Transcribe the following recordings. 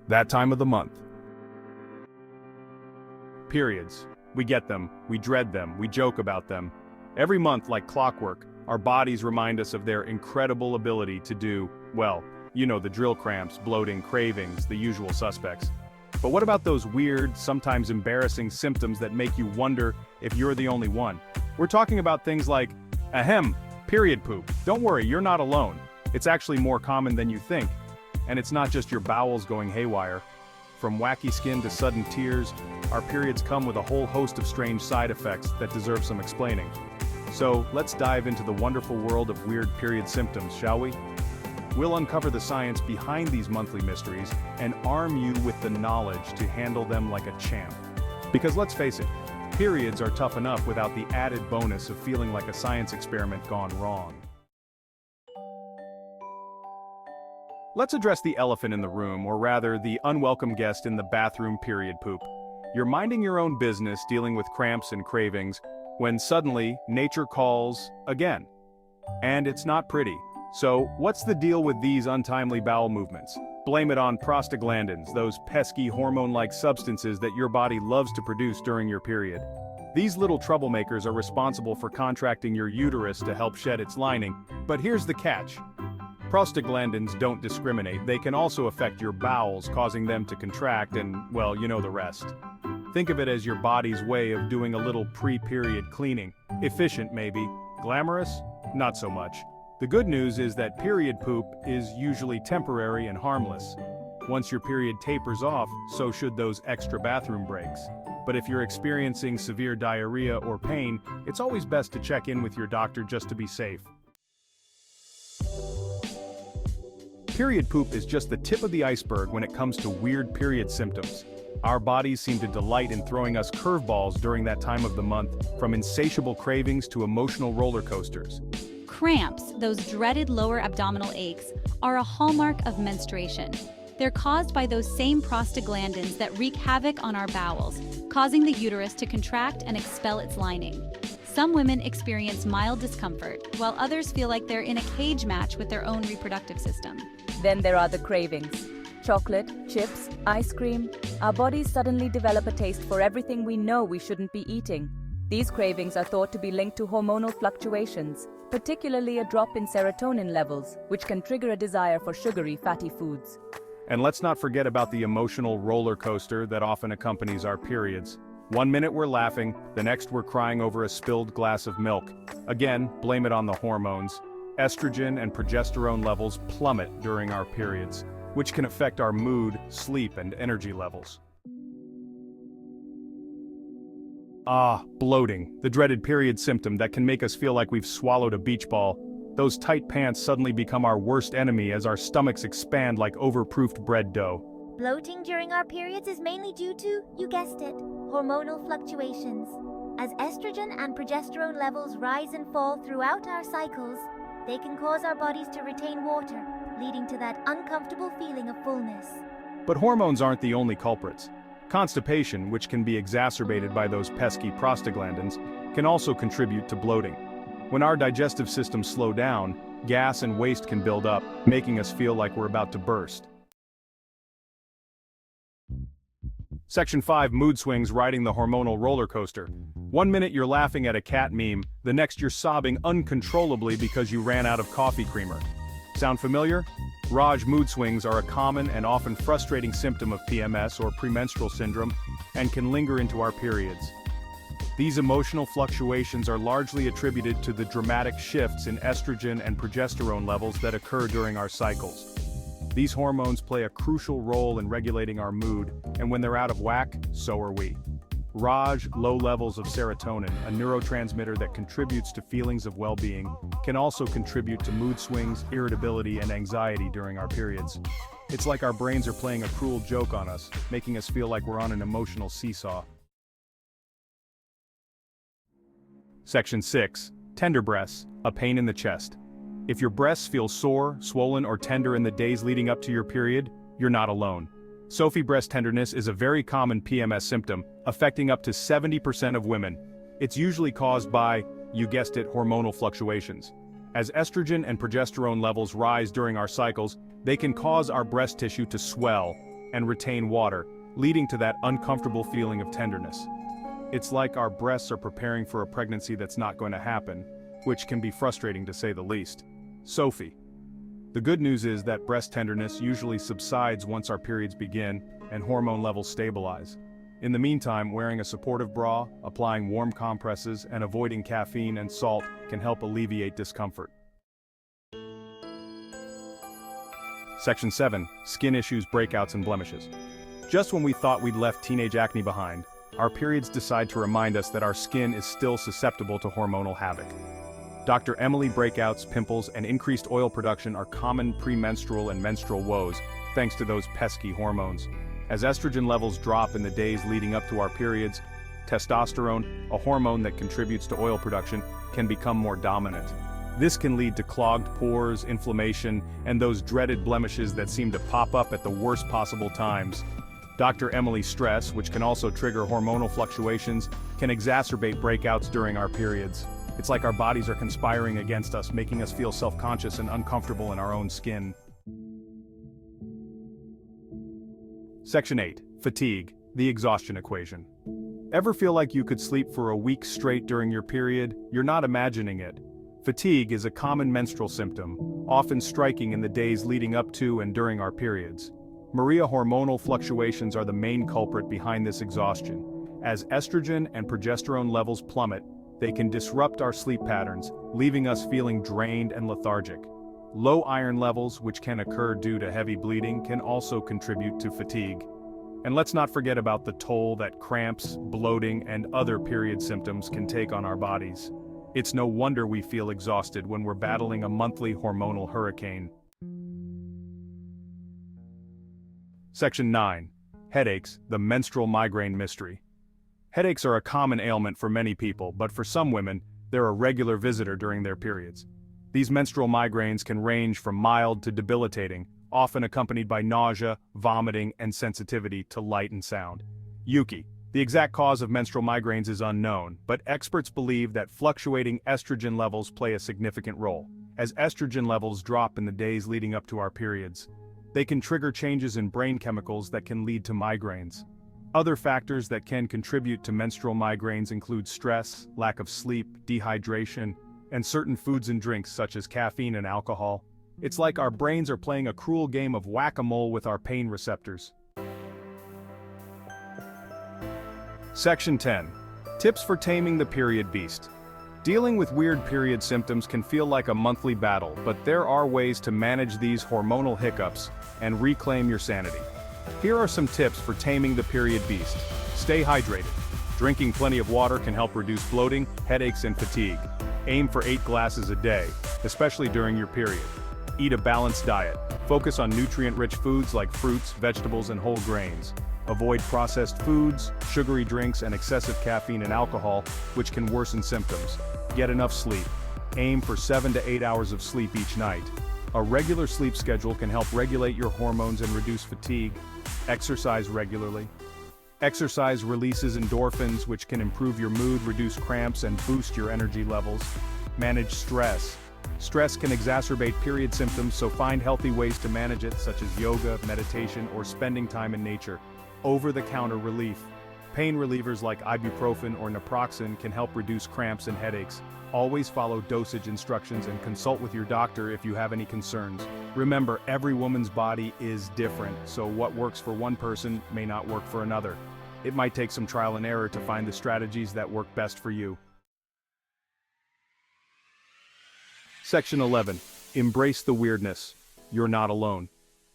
That time of the month. Periods. We get them, we dread them, we joke about them. Every month, like clockwork, our bodies remind us of their incredible ability to do, well, you know, the drill: cramps, bloating, cravings, the usual suspects. But what about those weird, sometimes embarrassing symptoms that make you wonder if you're the only one? We're talking about things like, ahem, period poop. Don't worry, you're not alone. It's actually more common than you think. And it's not just your bowels going haywire. From wacky skin to sudden tears, our periods come with a whole host of strange side effects that deserve some explaining. So, let's dive into the wonderful world of weird period symptoms, shall we? We'll uncover the science behind these monthly mysteries and arm you with the knowledge to handle them like a champ. Because let's face it, periods are tough enough without the added bonus of feeling like a science experiment gone wrong. Let's address the elephant in the room, or rather, the unwelcome guest in the bathroom: period poop. You're minding your own business, dealing with cramps and cravings, when suddenly, nature calls again. And it's not pretty. So, what's the deal with these untimely bowel movements? Blame it on prostaglandins, those pesky hormone-like substances that your body loves to produce during your period. These little troublemakers are responsible for contracting your uterus to help shed its lining, but here's the catch. Prostaglandins don't discriminate. They can also affect your bowels, causing them to contract and, well, you know the rest. Think of it as your body's way of doing a little pre-period cleaning. Efficient, maybe. Glamorous? Not so much. The good news is that period poop is usually temporary and harmless. Once your period tapers off, so should those extra bathroom breaks. But if you're experiencing severe diarrhea or pain, it's always best to check in with your doctor just to be safe. Period poop is just the tip of the iceberg when it comes to weird period symptoms. Our bodies seem to delight in throwing us curveballs during that time of the month, from insatiable cravings to emotional roller coasters. Cramps, those dreaded lower abdominal aches, are a hallmark of menstruation. They're caused by those same prostaglandins that wreak havoc on our bowels, causing the uterus to contract and expel its lining. Some women experience mild discomfort, while others feel like they're in a cage match with their own reproductive system. Then there are the cravings. Chocolate, chips, ice cream. Our bodies suddenly develop a taste for everything we know we shouldn't be eating. These cravings are thought to be linked to hormonal fluctuations, particularly a drop in serotonin levels, which can trigger a desire for sugary, fatty foods. And let's not forget about the emotional roller coaster that often accompanies our periods. One minute we're laughing, the next we're crying over a spilled glass of milk. Again, blame it on the hormones. Estrogen and progesterone levels plummet during our periods, which can affect our mood, sleep, and energy levels. Bloating, the dreaded period symptom that can make us feel like we've swallowed a beach ball. Those tight pants suddenly become our worst enemy as our stomachs expand like overproofed bread dough. Bloating during our periods is mainly due to, you guessed it, hormonal fluctuations. As estrogen and progesterone levels rise and fall throughout our cycles, they can cause our bodies to retain water, leading to that uncomfortable feeling of fullness. But hormones aren't the only culprits. Constipation, which can be exacerbated by those pesky prostaglandins, can also contribute to bloating. When our digestive systems slow down, gas and waste can build up, making us feel like we're about to burst. Section 5. Mood swings riding the hormonal roller coaster. One minute you're laughing at a cat meme, the next you're sobbing uncontrollably because you ran out of coffee creamer. Sound familiar? Raj, mood swings are a common and often frustrating symptom of PMS or premenstrual syndrome and can linger into our periods. These emotional fluctuations are largely attributed to the dramatic shifts in estrogen and progesterone levels that occur during our cycles. These hormones play a crucial role in regulating our mood, and when they're out of whack, so are we. Raj, low levels of serotonin, a neurotransmitter that contributes to feelings of well-being, can also contribute to mood swings, irritability, and anxiety during our periods. It's like our brains are playing a cruel joke on us, making us feel like we're on an emotional seesaw. Section 6. Tender breasts, a pain in the chest. If your breasts feel sore, swollen, or tender in the days leading up to your period, you're not alone. Sophie breast tenderness is a very common PMS symptom, affecting up to 70% of women. It's usually caused by, you guessed it, hormonal fluctuations. As estrogen and progesterone levels rise during our cycles, they can cause our breast tissue to swell, and retain water, leading to that uncomfortable feeling of tenderness. It's like our breasts are preparing for a pregnancy that's not going to happen, which can be frustrating to say the least. Sophie. The good news is that breast tenderness usually subsides once our periods begin and hormone levels stabilize. In the meantime, wearing a supportive bra, applying warm compresses, and avoiding caffeine and salt can help alleviate discomfort. Section 7. Skin issues, breakouts, and blemishes. Just when we thought we'd left teenage acne behind, our periods decide to remind us that our skin is still susceptible to hormonal havoc. Dr. Emily, breakouts, pimples, and increased oil production are common premenstrual and menstrual woes, thanks to those pesky hormones. As estrogen levels drop in the days leading up to our periods, testosterone, a hormone that contributes to oil production, can become more dominant. This can lead to clogged pores, inflammation, and those dreaded blemishes that seem to pop up at the worst possible times. Dr. Emily's stress, which can also trigger hormonal fluctuations, can exacerbate breakouts during our periods. It's like our bodies are conspiring against us, making us feel self-conscious and uncomfortable in our own skin. Section 8. Fatigue, the exhaustion equation. Ever feel like you could sleep for a week straight during your period? You're not imagining it. Fatigue is a common menstrual symptom, often striking in the days leading up to and during our periods. Hormonal fluctuations are the main culprit behind this exhaustion. As estrogen and progesterone levels plummet, they can disrupt our sleep patterns, leaving us feeling drained and lethargic. Low iron levels, which can occur due to heavy bleeding, can also contribute to fatigue. And let's not forget about the toll that cramps, bloating, and other period symptoms can take on our bodies. It's no wonder we feel exhausted when we're battling a monthly hormonal hurricane. Section 9. Headaches, the menstrual migraine mystery. Headaches are a common ailment for many people, but for some women, they're a regular visitor during their periods. These menstrual migraines can range from mild to debilitating, often accompanied by nausea, vomiting, and sensitivity to light and sound. Yuki. The exact cause of menstrual migraines is unknown, but experts believe that fluctuating estrogen levels play a significant role. As estrogen levels drop in the days leading up to our periods, they can trigger changes in brain chemicals that can lead to migraines. Other factors that can contribute to menstrual migraines include stress, lack of sleep, dehydration, and certain foods and drinks such as caffeine and alcohol. It's like our brains are playing a cruel game of whack-a-mole with our pain receptors. Section 10. Tips for taming the period beast. Dealing with weird period symptoms can feel like a monthly battle, but there are ways to manage these hormonal hiccups and reclaim your sanity. Here are some tips for taming the period beast. Stay hydrated. Drinking plenty of water can help reduce bloating, headaches, and fatigue. Aim for 8 glasses a day, especially during your period. Eat a balanced diet. Focus on nutrient-rich foods like fruits, vegetables, and whole grains. Avoid processed foods, sugary drinks, and excessive caffeine and alcohol, which can worsen symptoms. Get enough sleep. Aim for 7 to 8 hours of sleep each night. A regular sleep schedule can help regulate your hormones and reduce fatigue. Exercise regularly. Exercise releases endorphins, which can improve your mood, reduce cramps, and boost your energy levels. Manage stress. Stress can exacerbate period symptoms, so find healthy ways to manage it, such as yoga, meditation, or spending time in nature. Over-the-counter relief. Pain relievers like ibuprofen or naproxen can help reduce cramps and headaches. Always follow dosage instructions and consult with your doctor if you have any concerns. Remember, every woman's body is different, so what works for one person may not work for another. It might take some trial and error to find the strategies that work best for you. Section 11. Embrace the weirdness. You're not alone.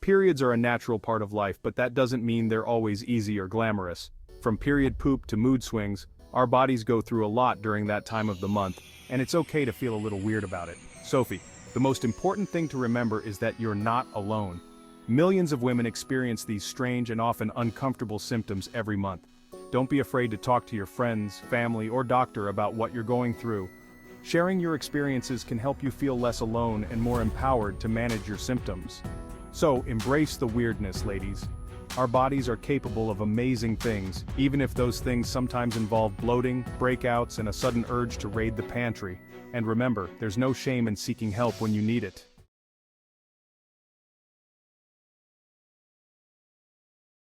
Periods are a natural part of life, but that doesn't mean they're always easy or glamorous. From period poop to mood swings, our bodies go through a lot during that time of the month, and it's okay to feel a little weird about it. Sophie, the most important thing to remember is that you're not alone. Millions of women experience these strange and often uncomfortable symptoms every month. Don't be afraid to talk to your friends, family, or doctor about what you're going through. Sharing your experiences can help you feel less alone and more empowered to manage your symptoms. So, embrace the weirdness, ladies. Our bodies are capable of amazing things, even if those things sometimes involve bloating, breakouts, and a sudden urge to raid the pantry. And remember, there's no shame in seeking help when you need it.